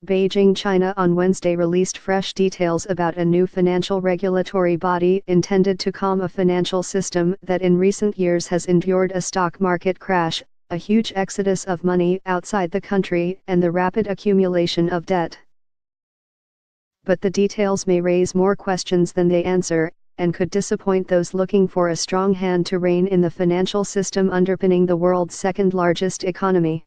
Beijing, China on Wednesday released fresh details about a new financial regulatory body intended to calm a financial system that in recent years has endured a stock market crash, a huge exodus of money outside the country, and the rapid accumulation of debt. But the details may raise more questions than they answer, and could disappoint those looking for a strong hand to rein in the financial system underpinning the world's second-largest economy.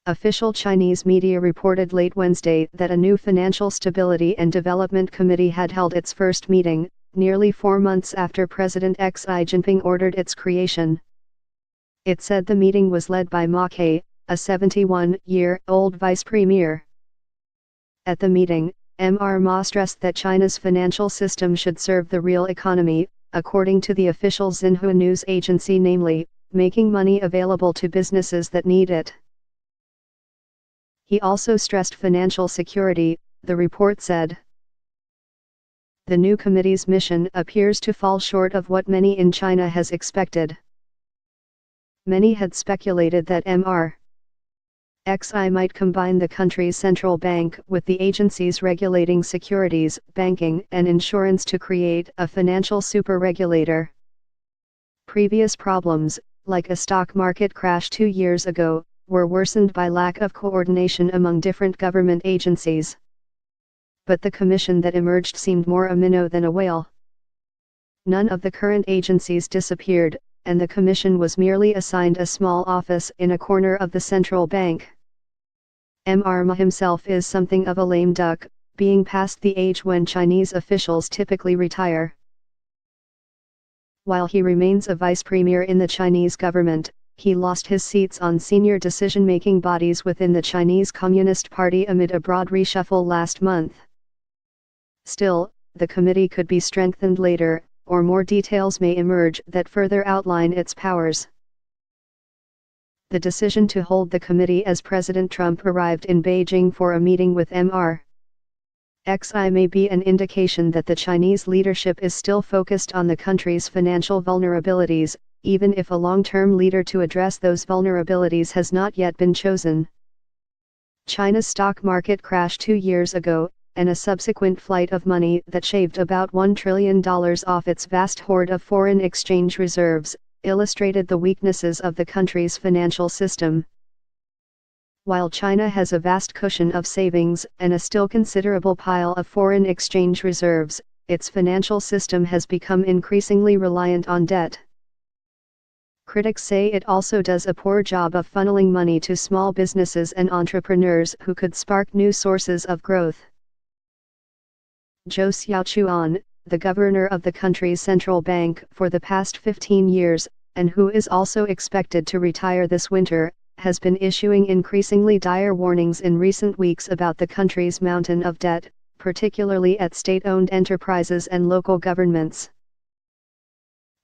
Official Chinese media reported late Wednesday that a new Financial Stability and Development Committee had held its first meeting, nearly 4 months after President Xi Jinping ordered its creation. It said the meeting was led by Ma Ke, a 71-year-old vice premier. At the meeting, Mr. Ma stressed that China's financial system should serve the real economy, according to the official Xinhua news agency, namely, making money available to businesses that need it. He also stressed financial security, the report said. The new committee's mission appears to fall short of what many in China has expected. Many had speculated that Mr. Xi might combine the country's central bank with the agencies regulating securities, banking and insurance to create a financial super-regulator. Previous problems, like a stock market crash 2 years ago, were worsened by lack of coordination among different government agencies. But the commission that emerged seemed more a minnow than a whale. None of the current agencies disappeared, and the commission was merely assigned a small office in a corner of the central bank. Mr. Ma himself is something of a lame duck, being past the age when Chinese officials typically retire. While he remains a vice premier in the Chinese government, he lost his seats on senior decision-making bodies within the Chinese Communist Party amid a broad reshuffle last month. Still, the committee could be strengthened later, or more details may emerge that further outline its powers. The decision to hold the committee as President Trump arrived in Beijing for a meeting with Mr. Xi may be an indication that the Chinese leadership is still focused on the country's financial vulnerabilities, even if a long-term leader to address those vulnerabilities has not yet been chosen. China's stock market crashed 2 years ago, and a subsequent flight of money that shaved about $1 trillion off its vast hoard of foreign exchange reserves, illustrated the weaknesses of the country's financial system. While China has a vast cushion of savings and a still considerable pile of foreign exchange reserves, its financial system has become increasingly reliant on debt. Critics say it also does a poor job of funneling money to small businesses and entrepreneurs who could spark new sources of growth. Zhou Xiaochuan, the governor of the country's central bank for the past 15 years, and who is also expected to retire this winter, has been issuing increasingly dire warnings in recent weeks about the country's mountain of debt, particularly at state-owned enterprises and local governments.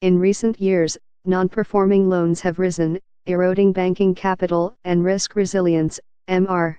In recent years, non-performing loans have risen, eroding banking capital and risk resilience. Mr.